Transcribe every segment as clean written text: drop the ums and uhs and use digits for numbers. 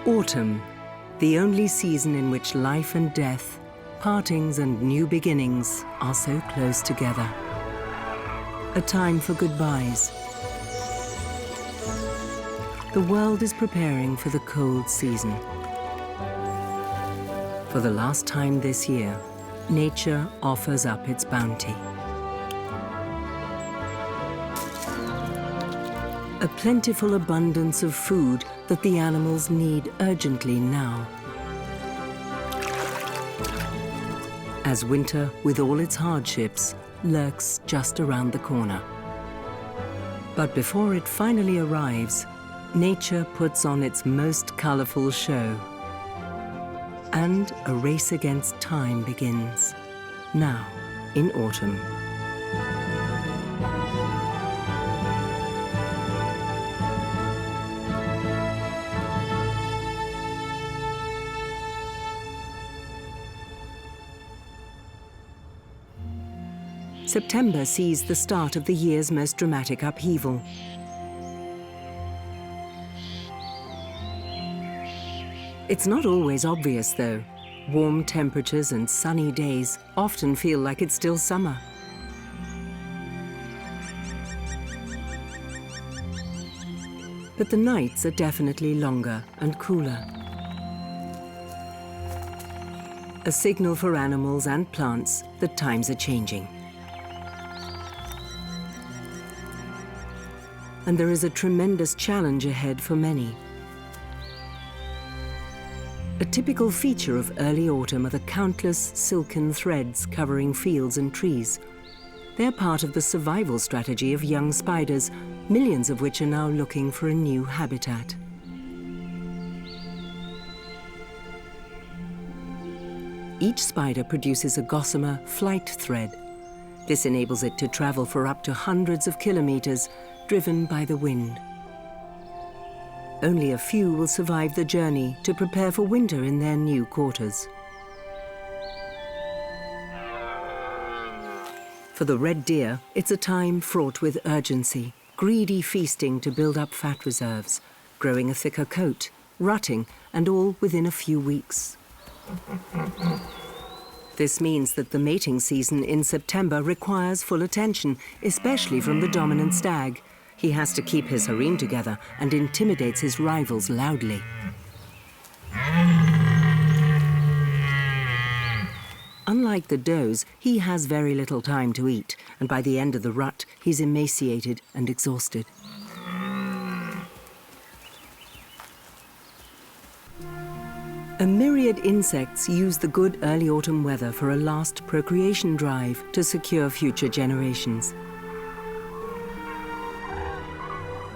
Autumn, the only season in which life and death, partings and new beginnings are so close together. A time for goodbyes. The world is preparing for the cold season. For the last time this year, nature offers up its bounty. A plentiful abundance of food that the animals need urgently now. As winter, with all its hardships, lurks just around the corner. But before it finally arrives, nature puts on its most colorful show. And a race against time begins, now in autumn. September sees the start of the year's most dramatic upheaval. It's not always obvious, though. Warm temperatures and sunny days often feel like it's still summer. But the nights are definitely longer and cooler. A signal for animals and plants that times are changing. And there is a tremendous challenge ahead for many. A typical feature of early autumn are the countless silken threads covering fields and trees. They're part of the survival strategy of young spiders, millions of which are now looking for a new habitat. Each spider produces a gossamer flight thread. This enables it to travel for up to hundreds of kilometers, driven by the wind. Only a few will survive the journey to prepare for winter in their new quarters. For the red deer, it's a time fraught with urgency, greedy feasting to build up fat reserves, growing a thicker coat, rutting, and all within a few weeks. This means that the mating season in September requires full attention, especially from the dominant stag. He has to keep his harem together and intimidates his rivals loudly. Unlike the does, he has very little time to eat, and by the end of the rut, he's emaciated and exhausted. A myriad insects use the good early autumn weather for a last procreation drive to secure future generations.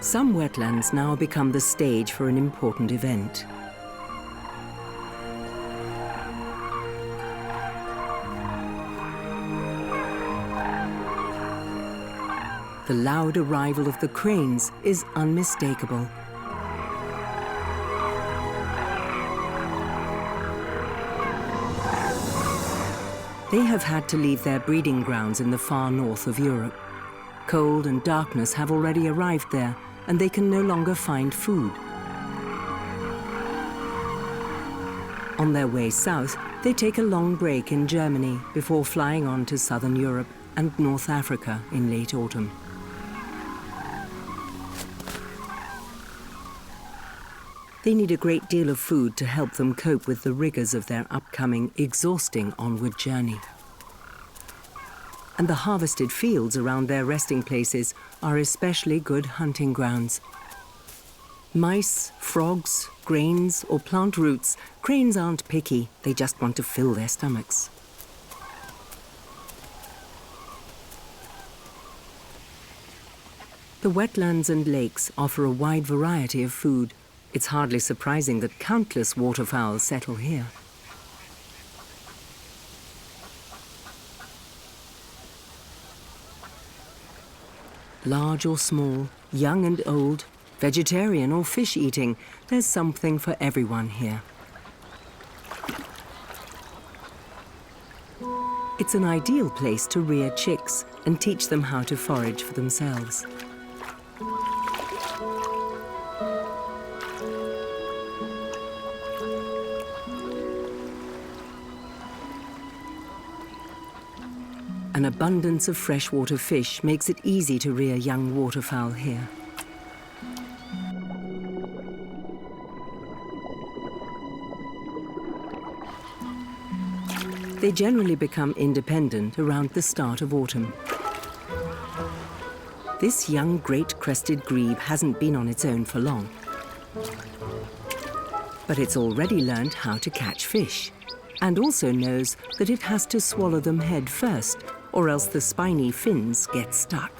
Some wetlands now become the stage for an important event. The loud arrival of the cranes is unmistakable. They have had to leave their breeding grounds in the far north of Europe. Cold and darkness have already arrived there, and they can no longer find food. On their way south, they take a long break in Germany before flying on to southern Europe and North Africa in late autumn. They need a great deal of food to help them cope with the rigors of their upcoming, exhausting onward journey. And the harvested fields around their resting places are especially good hunting grounds. Mice, frogs, grains, or plant roots, cranes aren't picky, they just want to fill their stomachs. The wetlands and lakes offer a wide variety of food. It's hardly surprising that countless waterfowl settle here. Large or small, young and old, vegetarian or fish-eating, there's something for everyone here. It's an ideal place to rear chicks and teach them how to forage for themselves. An abundance of freshwater fish makes it easy to rear young waterfowl here. They generally become independent around the start of autumn. This young great-crested grebe hasn't been on its own for long, but it's already learned how to catch fish, and also knows that it has to swallow them head first, or else the spiny fins get stuck.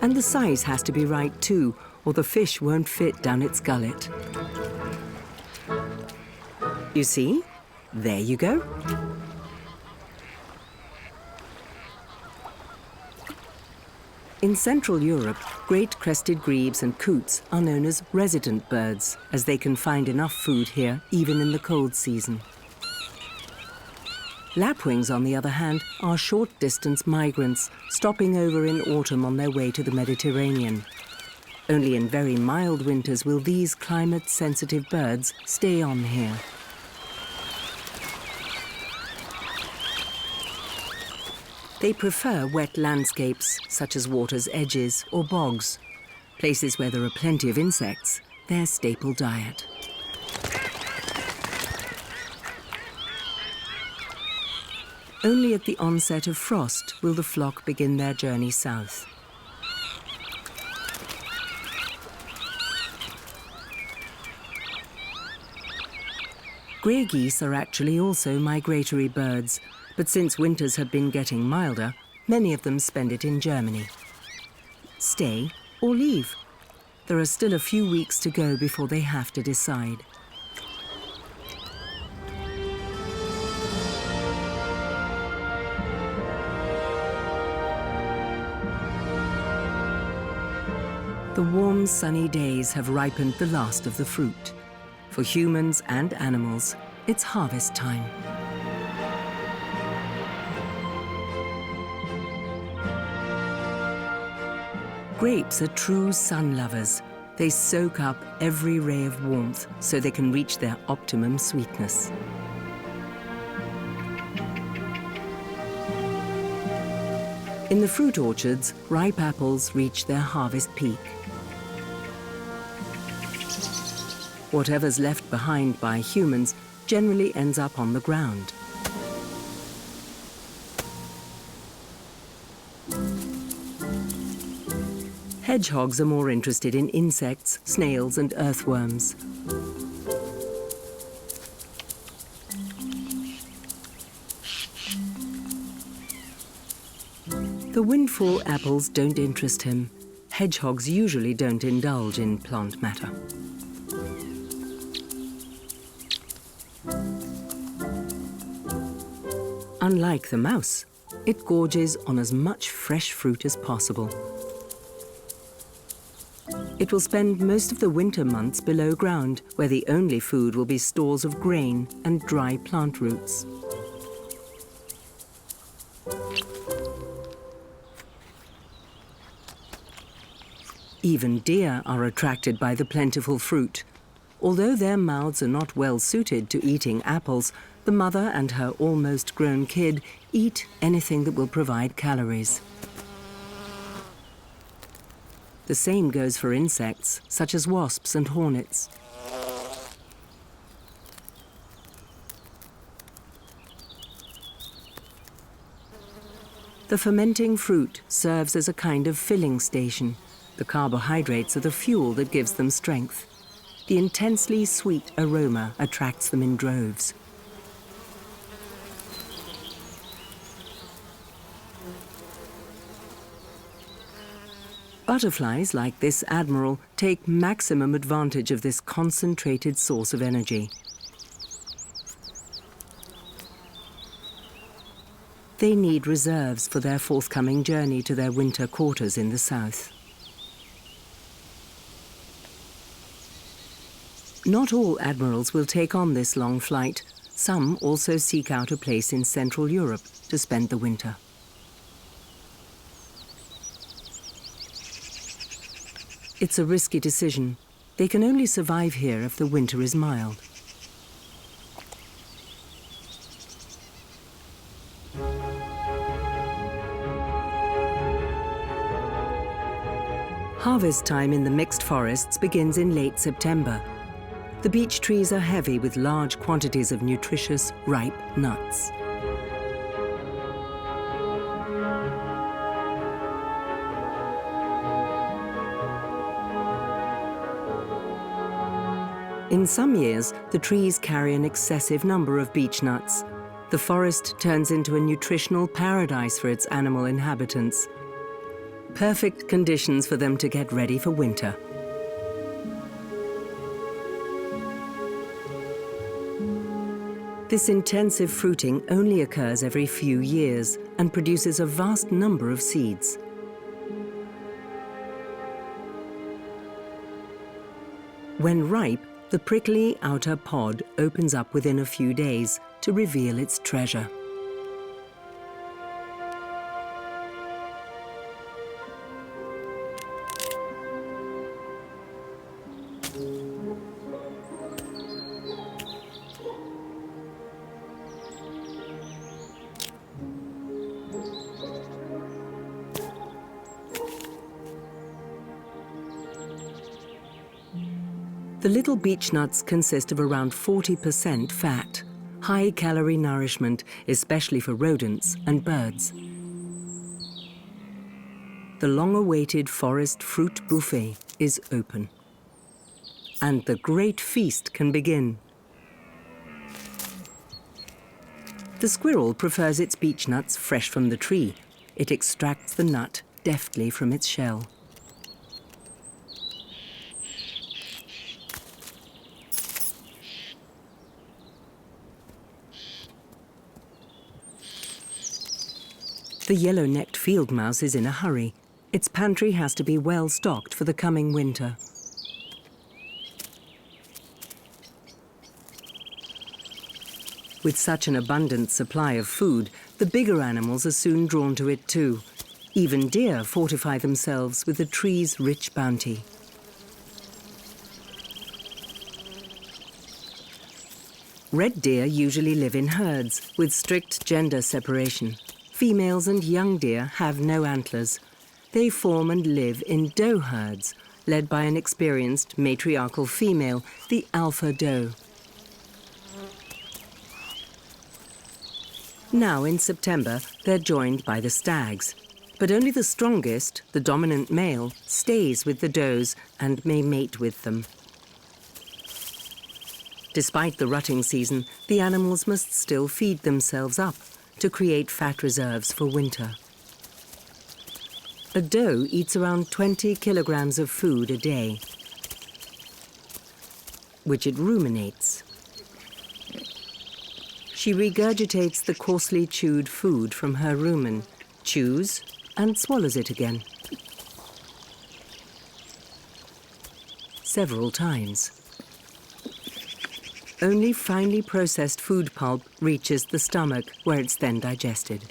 And the size has to be right too, or the fish won't fit down its gullet. You see? There you go. In Central Europe, great crested grebes and coots are known as resident birds, as they can find enough food here even in the cold season. Lapwings, on the other hand, are short-distance migrants, stopping over in autumn on their way to the Mediterranean. Only in very mild winters will these climate-sensitive birds stay on here. They prefer wet landscapes, such as water's edges or bogs. Places where there are plenty of insects, their staple diet. Only at the onset of frost will the flock begin their journey south. Grey geese are actually also migratory birds, but since winters have been getting milder, many of them spend it in Germany. Stay or leave? There are still a few weeks to go before they have to decide. The warm, sunny days have ripened the last of the fruit. For humans and animals, it's harvest time. Grapes are true sun lovers. They soak up every ray of warmth so they can reach their optimum sweetness. In the fruit orchards, ripe apples reach their harvest peak. Whatever's left behind by humans generally ends up on the ground. Hedgehogs are more interested in insects, snails, and earthworms. The windfall apples don't interest him. Hedgehogs usually don't indulge in plant matter. Unlike the mouse, it gorges on as much fresh fruit as possible. It will spend most of the winter months below ground, where the only food will be stores of grain and dry plant roots. Even deer are attracted by the plentiful fruit. Although their mouths are not well suited to eating apples, the mother and her almost grown kid eat anything that will provide calories. The same goes for insects, such as wasps and hornets. The fermenting fruit serves as a kind of filling station. The carbohydrates are the fuel that gives them strength. The intensely sweet aroma attracts them in droves. Butterflies, like this admiral, take maximum advantage of this concentrated source of energy. They need reserves for their forthcoming journey to their winter quarters in the south. Not all admirals will take on this long flight. Some also seek out a place in Central Europe to spend the winter. It's a risky decision. They can only survive here if the winter is mild. Harvest time in the mixed forests begins in late September. The beech trees are heavy with large quantities of nutritious, ripe nuts. In some years, the trees carry an excessive number of beech nuts. The forest turns into a nutritional paradise for its animal inhabitants. Perfect conditions for them to get ready for winter. This intensive fruiting only occurs every few years and produces a vast number of seeds. When ripe, the prickly outer pod opens up within a few days to reveal its treasure. The little beech nuts consist of around 40% fat, high-calorie nourishment, especially for rodents and birds. The long-awaited forest fruit buffet is open. And the great feast can begin. The squirrel prefers its beech nuts fresh from the tree. It extracts the nut deftly from its shell. The yellow-necked field mouse is in a hurry. Its pantry has to be well stocked for the coming winter. With such an abundant supply of food, the bigger animals are soon drawn to it too. Even deer fortify themselves with the tree's rich bounty. Red deer usually live in herds with strict gender separation. Females and young deer have no antlers. They form and live in doe herds, led by an experienced matriarchal female, the alpha doe. Now in September, they're joined by the stags. But only the strongest, the dominant male, stays with the does and may mate with them. Despite the rutting season, the animals must still feed themselves up to create fat reserves for winter. A doe eats around 20 kilograms of food a day, which it ruminates. She regurgitates the coarsely chewed food from her rumen, chews and swallows it again. Several times. Only finely processed food pulp reaches the stomach, where it's then digested.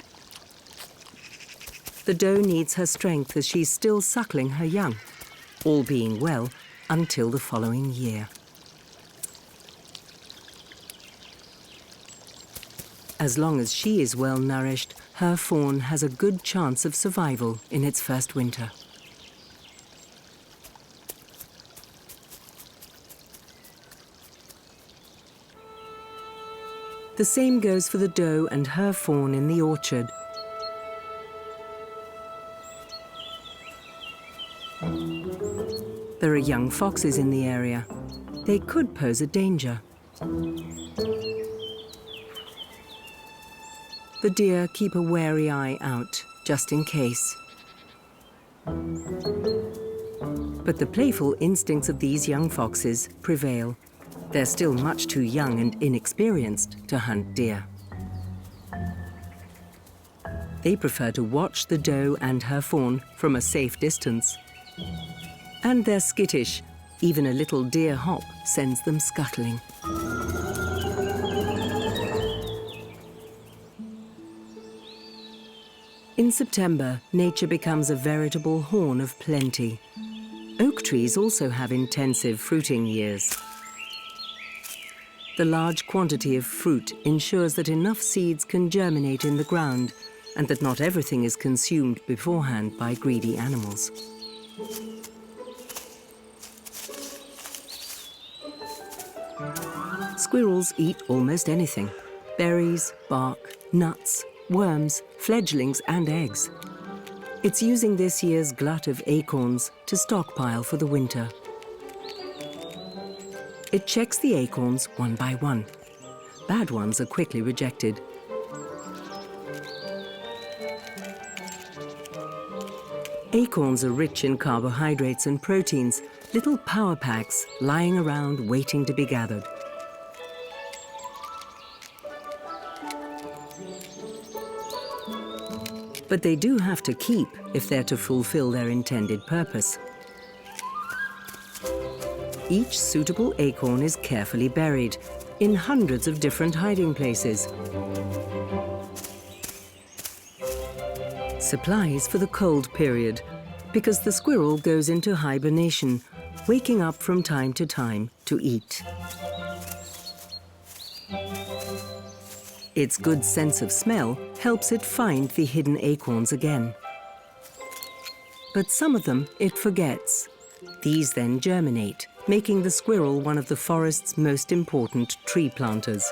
The doe needs her strength as she's still suckling her young, all being well until the following year. As long as she is well nourished, her fawn has a good chance of survival in its first winter. The same goes for the doe and her fawn in the orchard. There are young foxes in the area. They could pose a danger. The deer keep a wary eye out, just in case. But the playful instincts of these young foxes prevail. They're still much too young and inexperienced to hunt deer. They prefer to watch the doe and her fawn from a safe distance. And they're skittish. Even a little deer hop sends them scuttling. In September, nature becomes a veritable horn of plenty. Oak trees also have intensive fruiting years. The large quantity of fruit ensures that enough seeds can germinate in the ground and that not everything is consumed beforehand by greedy animals. squirrels eat almost anything: berries, bark, nuts, worms, fledglings and eggs. It's using this year's glut of acorns to stockpile for the winter. It checks the acorns one by one. Bad ones are quickly rejected. Acorns are rich in carbohydrates and proteins, little power packs lying around waiting to be gathered. But they do have to keep if they're to fulfill their intended purpose. Each suitable acorn is carefully buried in hundreds of different hiding places. Supplies for the cold period, because the squirrel goes into hibernation, waking up from time to time to eat. Its good sense of smell helps it find the hidden acorns again. But some of them it forgets. These then germinate, making the squirrel one of the forest's most important tree planters.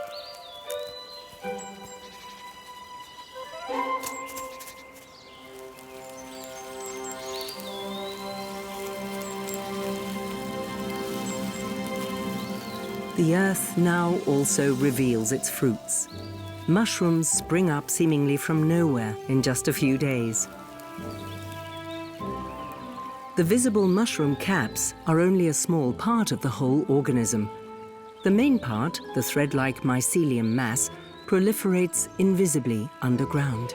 The earth now also reveals its fruits. Mushrooms spring up seemingly from nowhere in just a few days. The visible mushroom caps are only a small part of the whole organism. The main part, the thread-like mycelium mass, proliferates invisibly underground.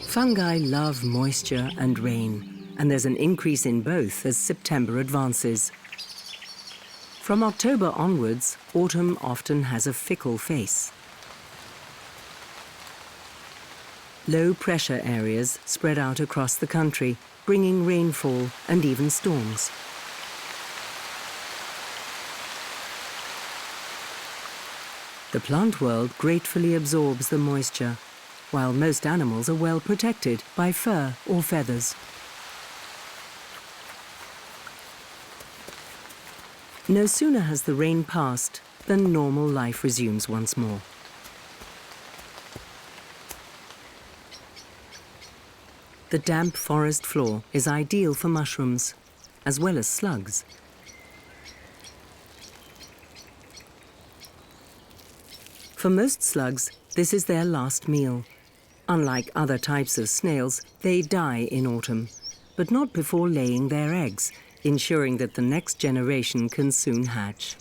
Fungi love moisture and rain, and there's an increase in both as September advances. From October onwards, autumn often has a fickle face. Low-pressure areas spread out across the country, bringing rainfall and even storms. The plant world gratefully absorbs the moisture, while most animals are well protected by fur or feathers. No sooner has the rain passed than normal life resumes once more. The damp forest floor is ideal for mushrooms, as well as slugs. For most slugs, this is their last meal. Unlike other types of snails, they die in autumn, but not before laying their eggs, ensuring that the next generation can soon hatch.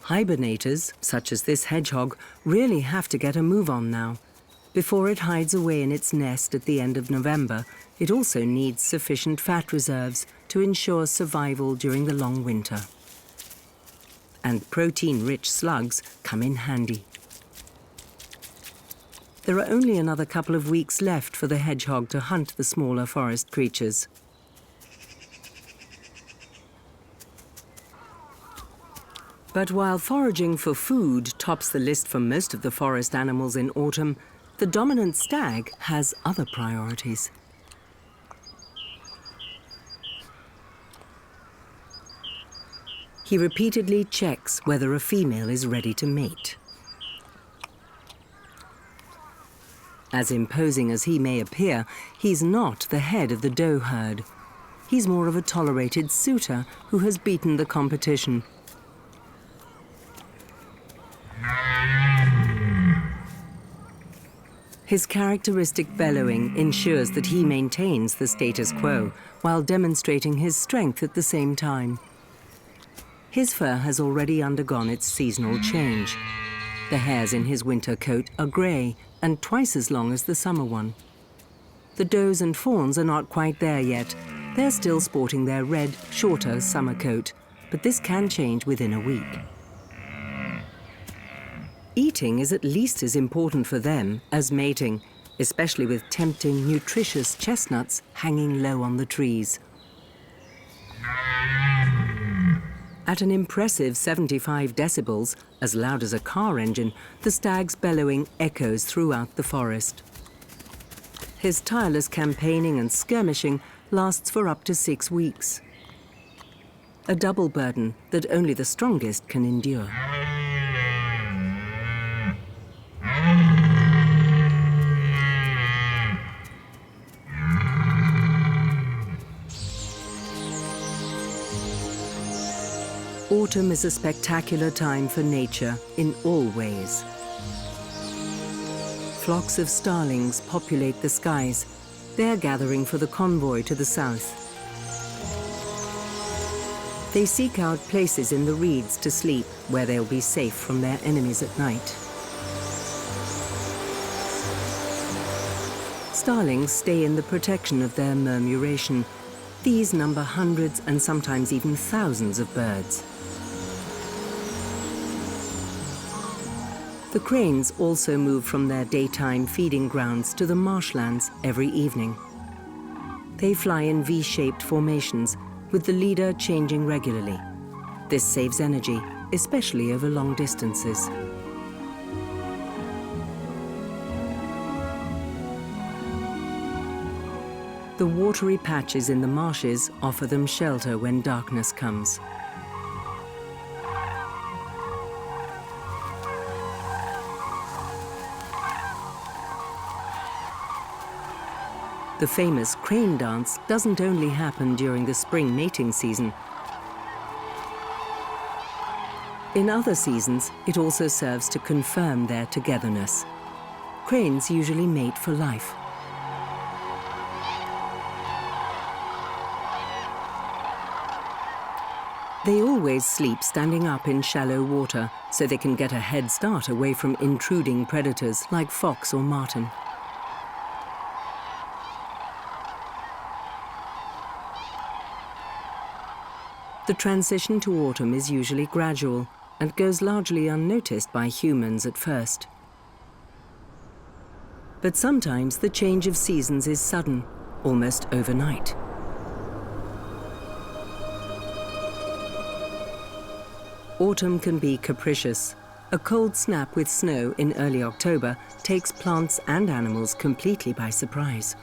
Hibernators, such as this hedgehog, really have to get a move on now. Before it hides away in its nest at the end of November, it also needs sufficient fat reserves to ensure survival during the long winter. And protein-rich slugs come in handy. There are only another couple of weeks left for the hedgehog to hunt the smaller forest creatures. But while foraging for food tops the list for most of the forest animals in autumn, the dominant stag has other priorities. He repeatedly checks whether a female is ready to mate. As imposing as he may appear, he's not the head of the doe herd. He's more of a tolerated suitor who has beaten the competition. His characteristic bellowing ensures that he maintains the status quo while demonstrating his strength at the same time. His fur has already undergone its seasonal change. The hairs in his winter coat are grey and twice as long as the summer one. The does and fawns are not quite there yet. They're still sporting their red, shorter summer coat, but this can change within a week. Eating is at least as important for them as mating, especially with tempting, nutritious chestnuts hanging low on the trees. At an impressive 75 decibels, as loud as a car engine, the stag's bellowing echoes throughout the forest. His tireless campaigning and skirmishing lasts for up to 6 weeks. A double burden that only the strongest can endure. Autumn is a spectacular time for nature in all ways. Flocks of starlings populate the skies. They're gathering for the convoy to the south. They seek out places in the reeds to sleep where they'll be safe from their enemies at night. Starlings stay in the protection of their murmuration. These number hundreds and sometimes even thousands of birds. The cranes also move from their daytime feeding grounds to the marshlands every evening. They fly in V-shaped formations, with the leader changing regularly. This saves energy, especially over long distances. The watery patches in the marshes offer them shelter when darkness comes. The famous crane dance doesn't only happen during the spring mating season. In other seasons, it also serves to confirm their togetherness. Cranes usually mate for life. They always sleep standing up in shallow water, so they can get a head start away from intruding predators like fox or marten. The transition to autumn is usually gradual and goes largely unnoticed by humans at first. But sometimes the change of seasons is sudden, almost overnight. Autumn can be capricious. A cold snap with snow in early October takes plants and animals completely by surprise.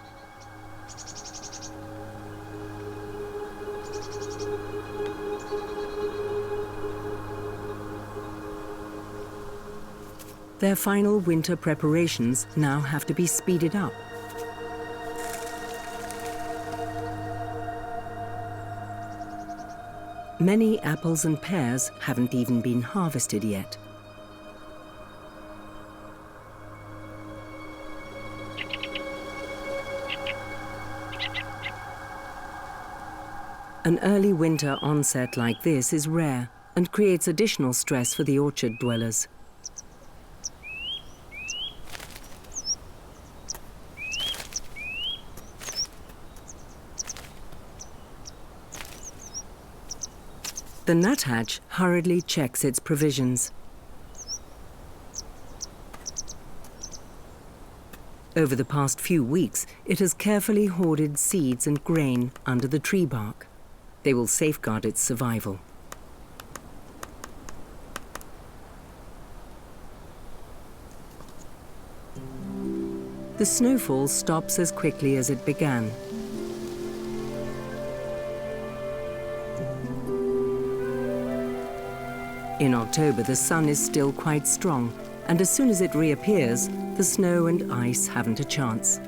Their final winter preparations now have to be speeded up. Many apples and pears haven't even been harvested yet. An early winter onset like this is rare and creates additional stress for the orchard dwellers. The nuthatch hurriedly checks its provisions. Over the past few weeks, it has carefully hoarded seeds and grain under the tree bark. They will safeguard its survival. The snowfall stops as quickly as it began. In October, the sun is still quite strong, and as soon as it reappears, the snow and ice haven't a chance.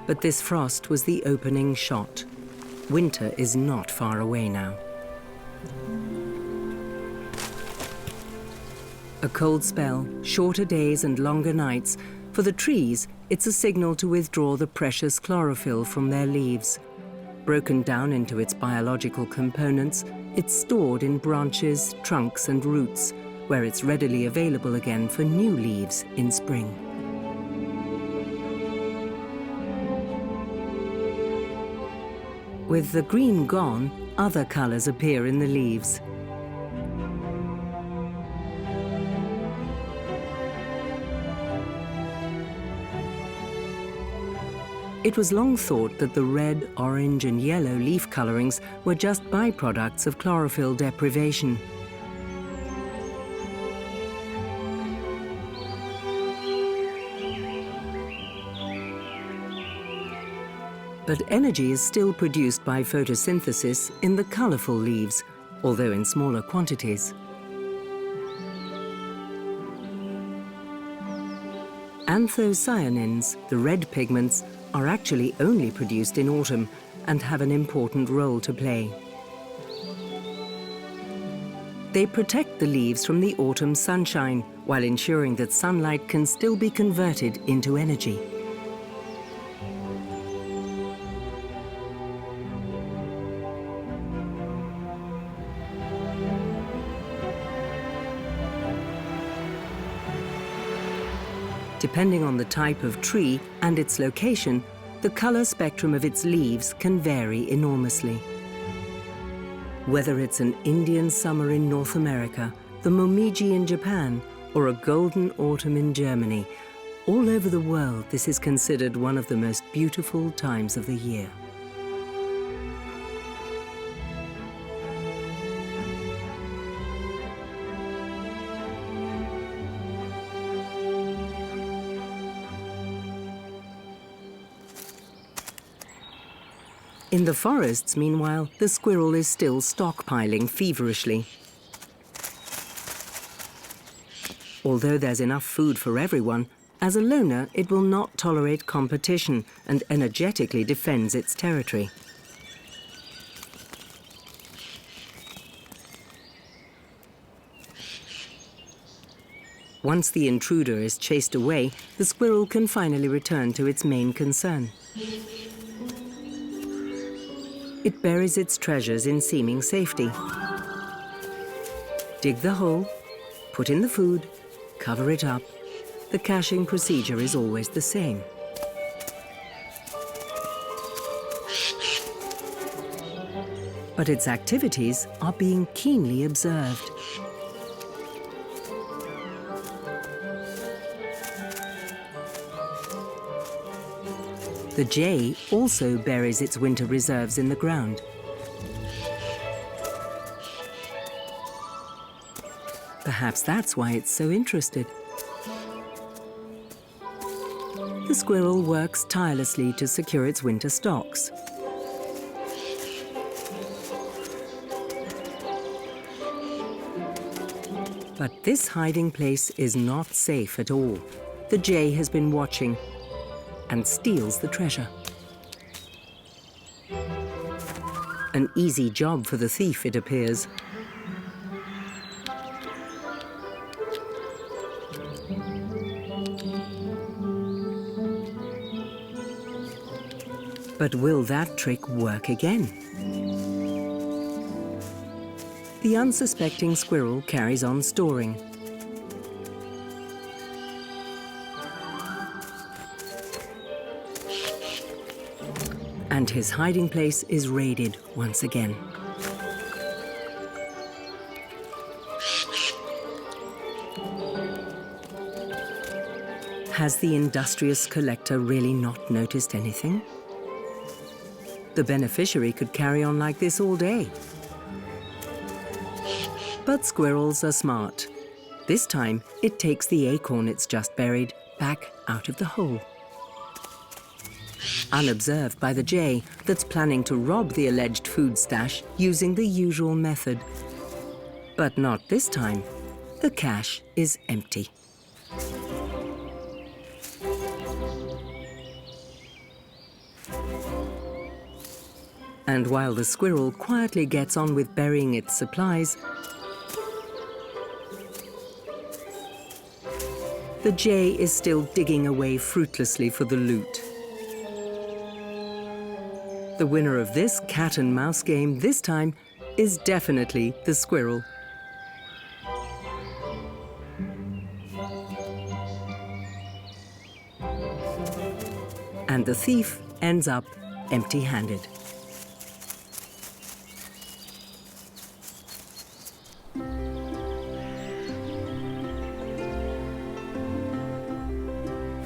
But this frost was the opening shot. Winter is not far away now. A cold spell, shorter days and longer nights. For the trees, it's a signal to withdraw the precious chlorophyll from their leaves. Broken down into its biological components, it's stored in branches, trunks and roots, where it's readily available again for new leaves in spring. With the green gone, other colors appear in the leaves. It was long thought that the red, orange and yellow leaf colorings were just byproducts of chlorophyll deprivation. But energy is still produced by photosynthesis in the colorful leaves, although in smaller quantities. Anthocyanins, the red pigments, are actually only produced in autumn and have an important role to play. They protect the leaves from the autumn sunshine while ensuring that sunlight can still be converted into energy. Depending on the type of tree and its location, the color spectrum of its leaves can vary enormously. Whether it's an Indian summer in North America, the momiji in Japan, or a golden autumn in Germany, all over the world this is considered one of the most beautiful times of the year. In the forests, meanwhile, the squirrel is still stockpiling feverishly. Although there's enough food for everyone, as a loner, it will not tolerate competition and energetically defends its territory. Once the intruder is chased away, the squirrel can finally return to its main concern. It buries its treasures in seeming safety. Dig the hole, put in the food, cover it up. The caching procedure is always the same. But its activities are being keenly observed. The jay also buries its winter reserves in the ground. Perhaps that's why it's so interested. The squirrel works tirelessly to secure its winter stocks. But this hiding place is not safe at all. The jay has been watching and steals the treasure. An easy job for the thief, it appears. But will that trick work again? The unsuspecting squirrel carries on storing. And his hiding place is raided once again. Has the industrious collector really not noticed anything? The beneficiary could carry on like this all day. But squirrels are smart. This time, it takes the acorn it's just buried back out of the hole. Unobserved by the jay that's planning to rob the alleged food stash using the usual method. But not this time. The cache is empty. And while the squirrel quietly gets on with burying its supplies, the jay is still digging away fruitlessly for the loot. The winner of this cat and mouse game this time is definitely the squirrel. And the thief ends up empty-handed.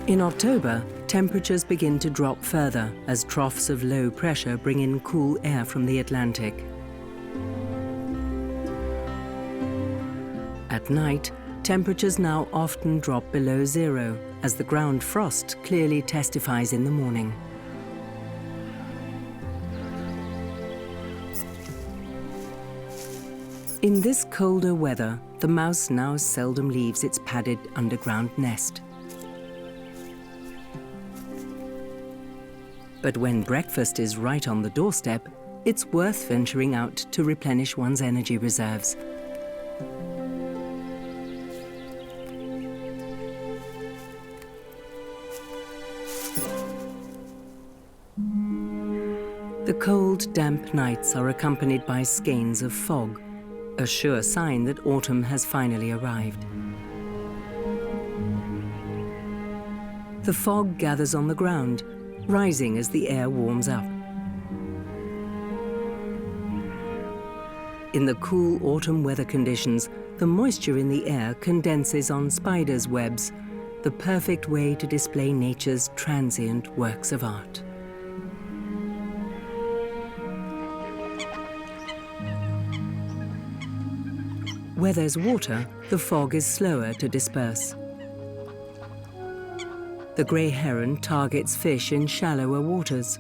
In October, temperatures begin to drop further as troughs of low pressure bring in cool air from the Atlantic. At night, temperatures now often drop below zero, as the ground frost clearly testifies in the morning. In this colder weather, the mouse now seldom leaves its padded underground nest. But when breakfast is right on the doorstep, it's worth venturing out to replenish one's energy reserves. The cold, damp nights are accompanied by skeins of fog, a sure sign that autumn has finally arrived. The fog gathers on the ground, rising as the air warms up. In the cool autumn weather conditions, the moisture in the air condenses on spiders' webs, the perfect way to display nature's transient works of art. Where there's water, the fog is slower to disperse. The grey heron targets fish in shallower waters.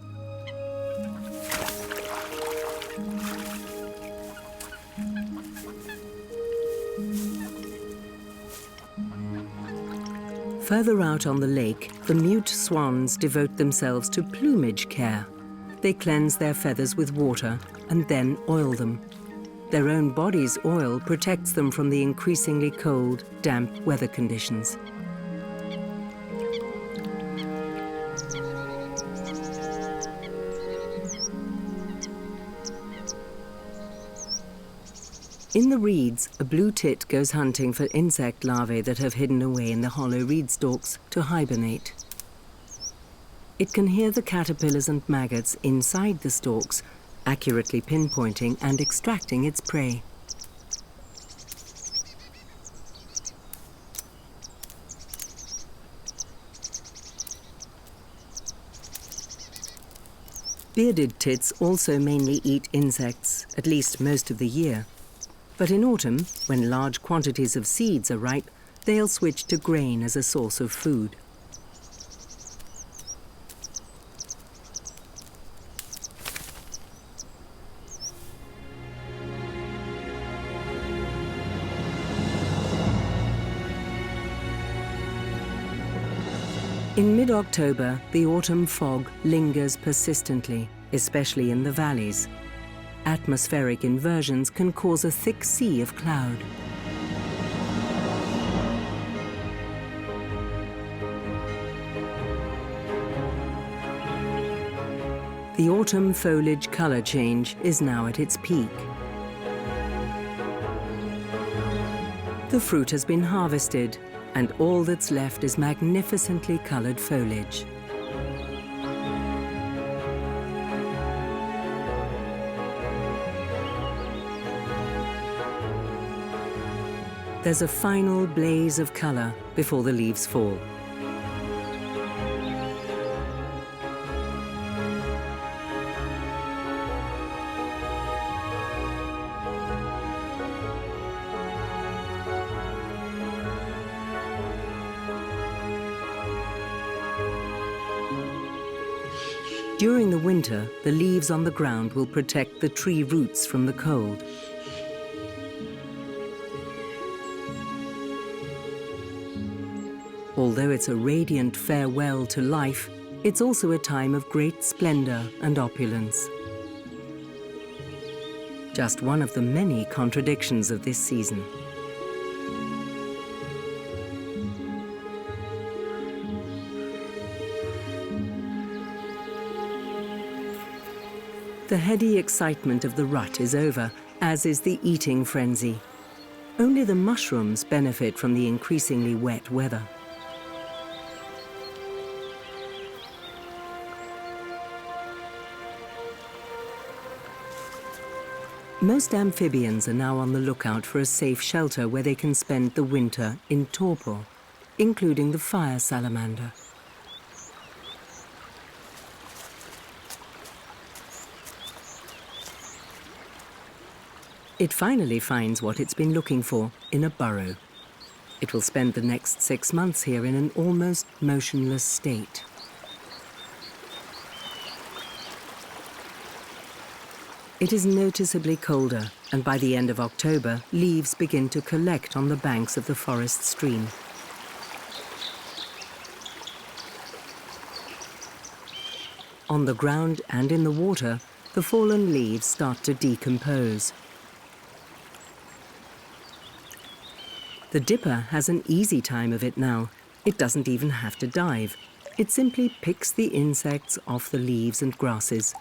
Further out on the lake, the mute swans devote themselves to plumage care. They cleanse their feathers with water and then oil them. Their own body's oil protects them from the increasingly cold, damp weather conditions. In the reeds, a blue tit goes hunting for insect larvae that have hidden away in the hollow reed stalks to hibernate. It can hear the caterpillars and maggots inside the stalks, accurately pinpointing and extracting its prey. Bearded tits also mainly eat insects, at least most of the year. But in autumn, when large quantities of seeds are ripe, they'll switch to grain as a source of food. In mid-October, the autumn fog lingers persistently, especially in the valleys. Atmospheric inversions can cause a thick sea of cloud. The autumn foliage color change is now at its peak. The fruit has been harvested, and all that's left is magnificently colored foliage. There's a final blaze of color before the leaves fall. During the winter, the leaves on the ground will protect the tree roots from the cold. Although it's a radiant farewell to life, it's also a time of great splendor and opulence. Just one of the many contradictions of this season. The heady excitement of the rut is over, as is the eating frenzy. Only the mushrooms benefit from the increasingly wet weather. Most amphibians are now on the lookout for a safe shelter where they can spend the winter in torpor, including the fire salamander. It finally finds what it's been looking for in a burrow. It will spend the next 6 months here in an almost motionless state. It is noticeably colder, and by the end of October, leaves begin to collect on the banks of the forest stream. On the ground and in the water, the fallen leaves start to decompose. The dipper has an easy time of it now. It doesn't even have to dive. It simply picks the insects off the leaves and grasses.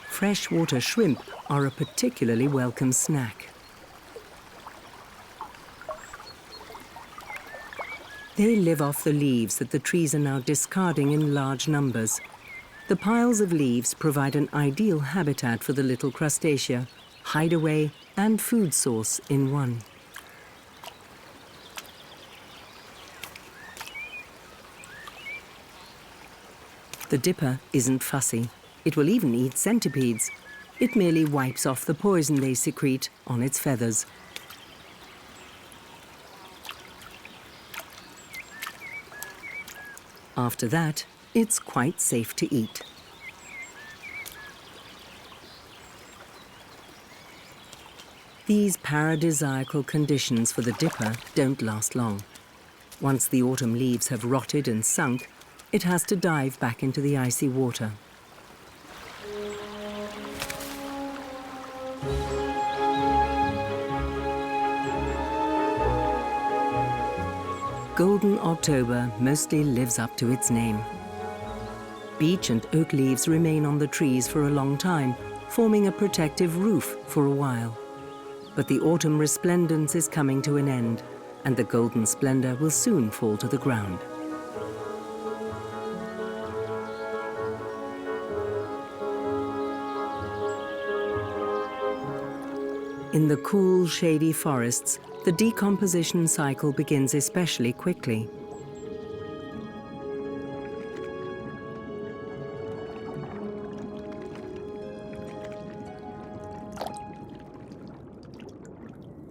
Freshwater shrimp are a particularly welcome snack. They live off the leaves that the trees are now discarding in large numbers. The piles of leaves provide an ideal habitat for the little crustacea, hideaway and food source in one. The dipper isn't fussy. It will even eat centipedes. It merely wipes off the poison they secrete on its feathers. After that, it's quite safe to eat. These paradisiacal conditions for the dipper don't last long. Once the autumn leaves have rotted and sunk, it has to dive back into the icy water. Golden October mostly lives up to its name. Beech and oak leaves remain on the trees for a long time, forming a protective roof for a while. But the autumn resplendence is coming to an end, and the golden splendor will soon fall to the ground. In the cool, shady forests, the decomposition cycle begins especially quickly.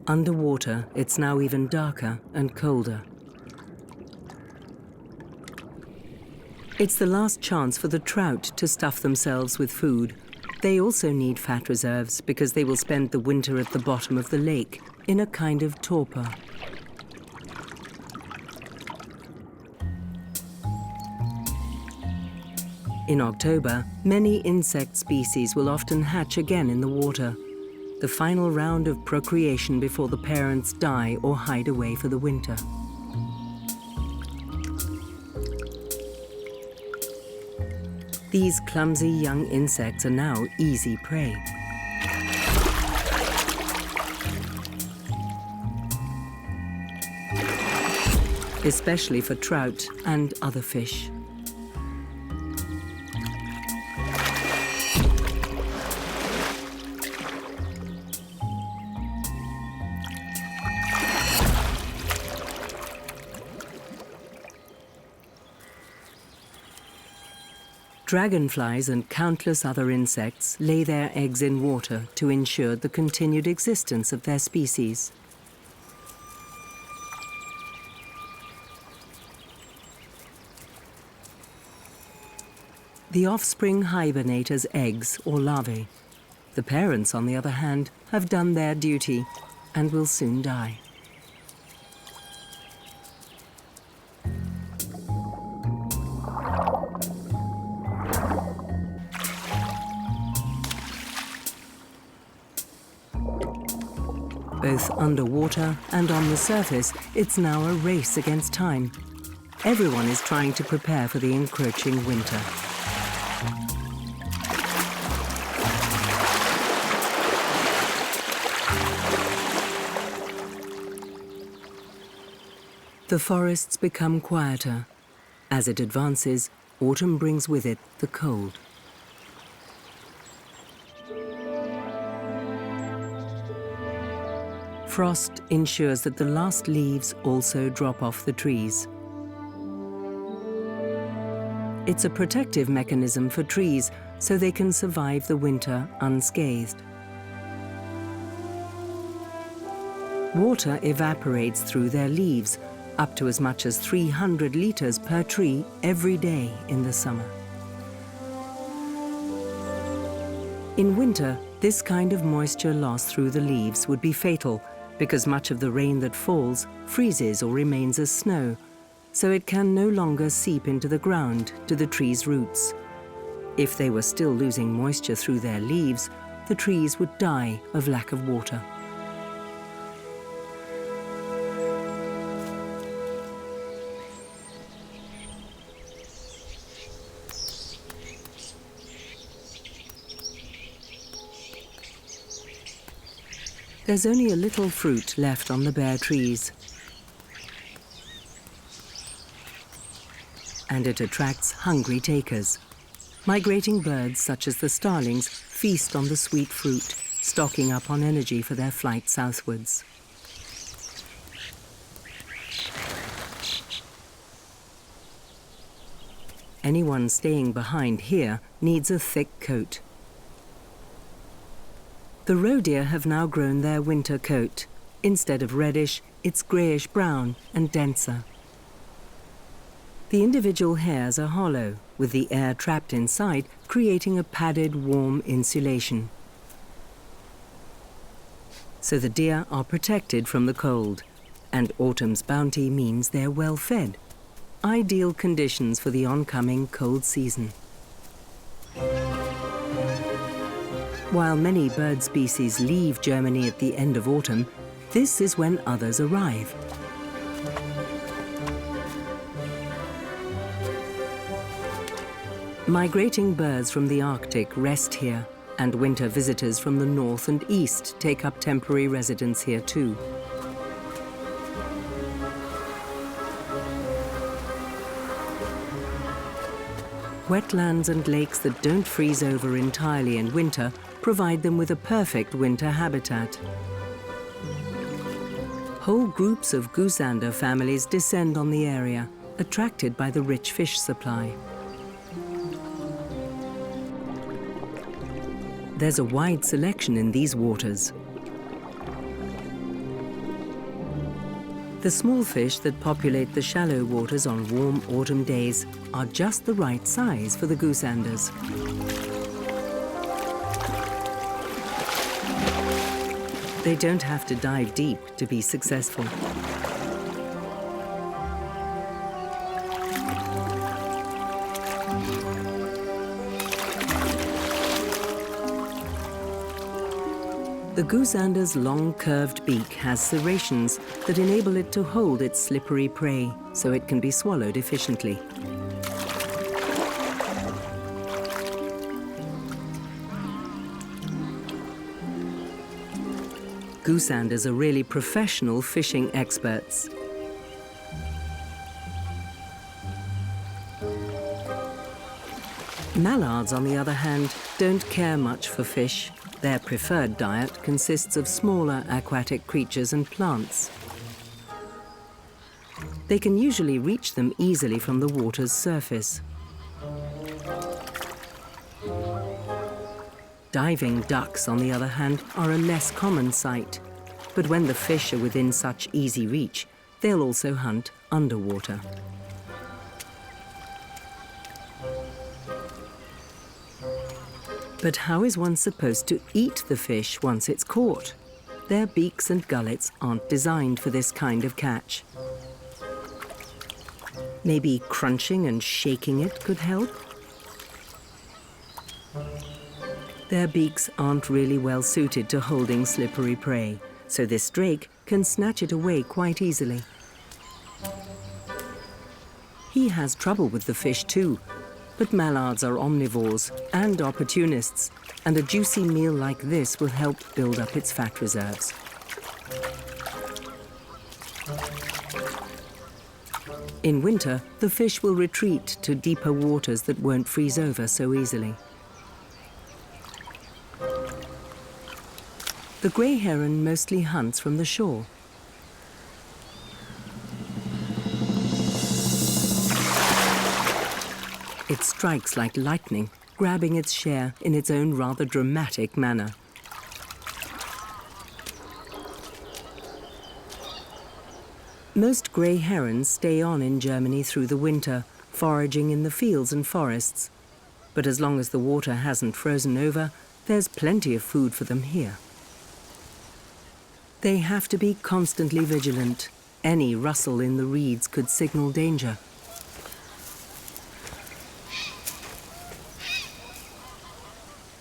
Underwater, it's now even darker and colder. It's the last chance for the trout to stuff themselves with food. They also need fat reserves because they will spend the winter at the bottom of the lake in a kind of torpor. In October, many insect species will often hatch again in the water, the final round of procreation before the parents die or hide away for the winter. These clumsy young insects are now easy prey. Especially for trout and other fish. Dragonflies and countless other insects lay their eggs in water to ensure the continued existence of their species. The offspring hibernate as eggs or larvae. The parents, on the other hand, have done their duty and will soon die. Both underwater and on the surface, it's now a race against time. Everyone is trying to prepare for the encroaching winter. The forests become quieter. As it advances, autumn brings with it the cold. Frost ensures that the last leaves also drop off the trees. It's a protective mechanism for trees so they can survive the winter unscathed. Water evaporates through their leaves, up to as much as 300 litres per tree every day in the summer. In winter, this kind of moisture loss through the leaves would be fatal because much of the rain that falls freezes or remains as snow, so it can no longer seep into the ground to the tree's roots. If they were still losing moisture through their leaves, the trees would die of lack of water. There's only a little fruit left on the bare trees, and it attracts hungry takers. Migrating birds such as the starlings feast on the sweet fruit, stocking up on energy for their flight southwards. Anyone staying behind here needs a thick coat. The roe deer have now grown their winter coat. Instead of reddish, it's greyish-brown and denser. The individual hairs are hollow, with the air trapped inside, creating a padded, warm insulation. So the deer are protected from the cold, and autumn's bounty means they're well fed. Ideal conditions for the oncoming cold season. While many bird species leave Germany at the end of autumn, this is when others arrive. Migrating birds from the Arctic rest here, and winter visitors from the north and east take up temporary residence here too. Wetlands and lakes that don't freeze over entirely in winter provide them with a perfect winter habitat. Whole groups of goosander families descend on the area, attracted by the rich fish supply. There's a wide selection in these waters. The small fish that populate the shallow waters on warm autumn days are just the right size for the goosanders. They don't have to dive deep to be successful. The goosander's long curved beak has serrations that enable it to hold its slippery prey so it can be swallowed efficiently. Goosanders are really professional fishing experts. Mallards, on the other hand, don't care much for fish. Their preferred diet consists of smaller aquatic creatures and plants. They can usually reach them easily from the water's surface. Diving ducks, on the other hand, are a less common sight. But when the fish are within such easy reach, they'll also hunt underwater. But how is one supposed to eat the fish once it's caught? Their beaks and gullets aren't designed for this kind of catch. Maybe crunching and shaking it could help? Their beaks aren't really well suited to holding slippery prey, so this drake can snatch it away quite easily. He has trouble with the fish too, but mallards are omnivores and opportunists, and a juicy meal like this will help build up its fat reserves. In winter, the fish will retreat to deeper waters that won't freeze over so easily. The grey heron mostly hunts from the shore. It strikes like lightning, grabbing its share in its own rather dramatic manner. Most grey herons stay on in Germany through the winter, foraging in the fields and forests. But as long as the water hasn't frozen over, there's plenty of food for them here. They have to be constantly vigilant. Any rustle in the reeds could signal danger.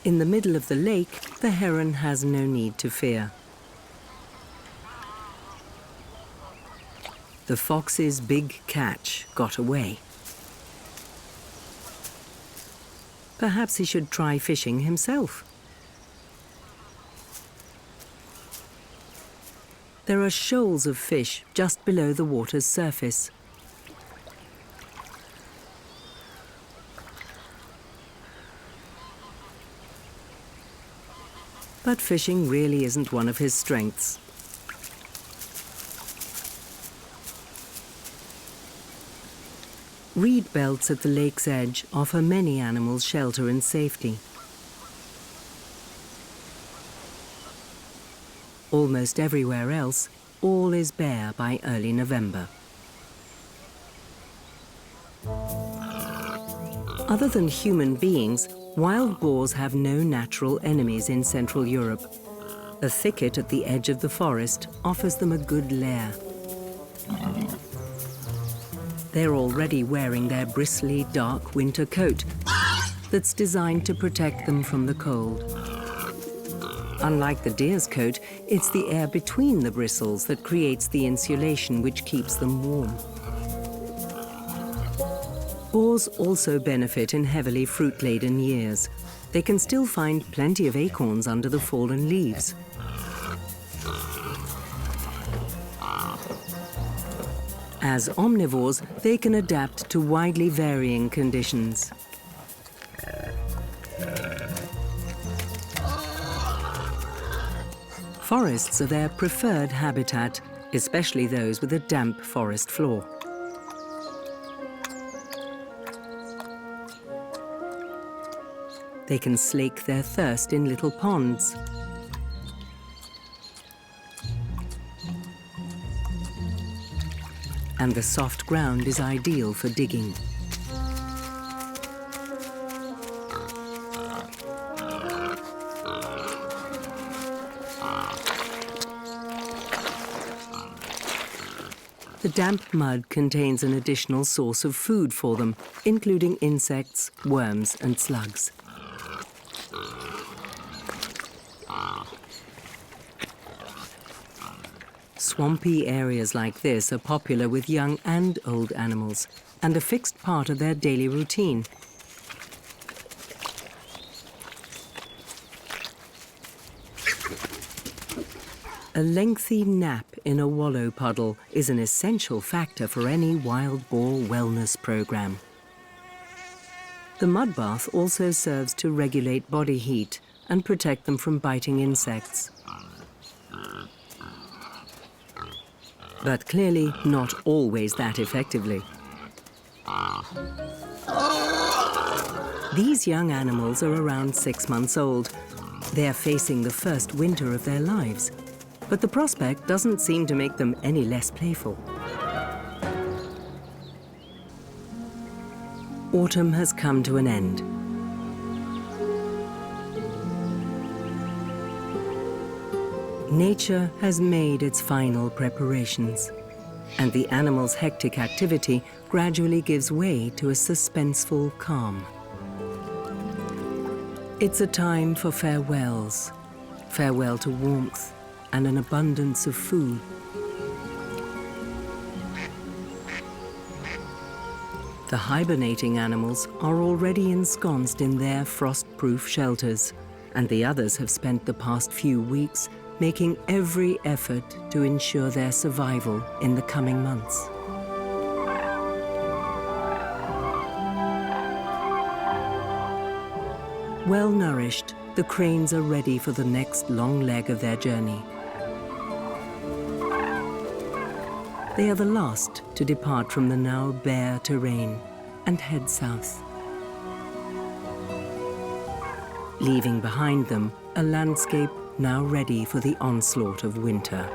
In the middle of the lake, the heron has no need to fear. The fox's big catch got away. Perhaps he should try fishing himself. There are shoals of fish just below the water's surface. But fishing really isn't one of his strengths. Reed belts at the lake's edge offer many animals shelter and safety. Almost everywhere else, all is bare by early November. Other than human beings, wild boars have no natural enemies in Central Europe. A thicket at the edge of the forest offers them a good lair. They're already wearing their bristly, dark winter coat that's designed to protect them from the cold. Unlike the deer's coat, it's the air between the bristles that creates the insulation which keeps them warm. Boars also benefit in heavily fruit-laden years. They can still find plenty of acorns under the fallen leaves. As omnivores, they can adapt to widely varying conditions. Forests are their preferred habitat, especially those with a damp forest floor. They can slake their thirst in little ponds. And the soft ground is ideal for digging. The damp mud contains an additional source of food for them, including insects, worms, and slugs. Swampy areas like this are popular with young and old animals, and a fixed part of their daily routine. A lengthy nap in a wallow puddle is an essential factor for any wild boar wellness program. The mud bath also serves to regulate body heat and protect them from biting insects. But clearly not always that effectively. These young animals are around 6 months old. They are facing the first winter of their lives, but the prospect doesn't seem to make them any less playful. Autumn has come to an end. Nature has made its final preparations, and the animals' hectic activity gradually gives way to a suspenseful calm. It's a time for farewells, farewell to warmth and an abundance of food. The hibernating animals are already ensconced in their frost-proof shelters, and the others have spent the past few weeks making every effort to ensure their survival in the coming months. Well nourished, the cranes are ready for the next long leg of their journey. They are the last to depart from the now bare terrain and head south, leaving behind them a landscape now ready for the onslaught of winter.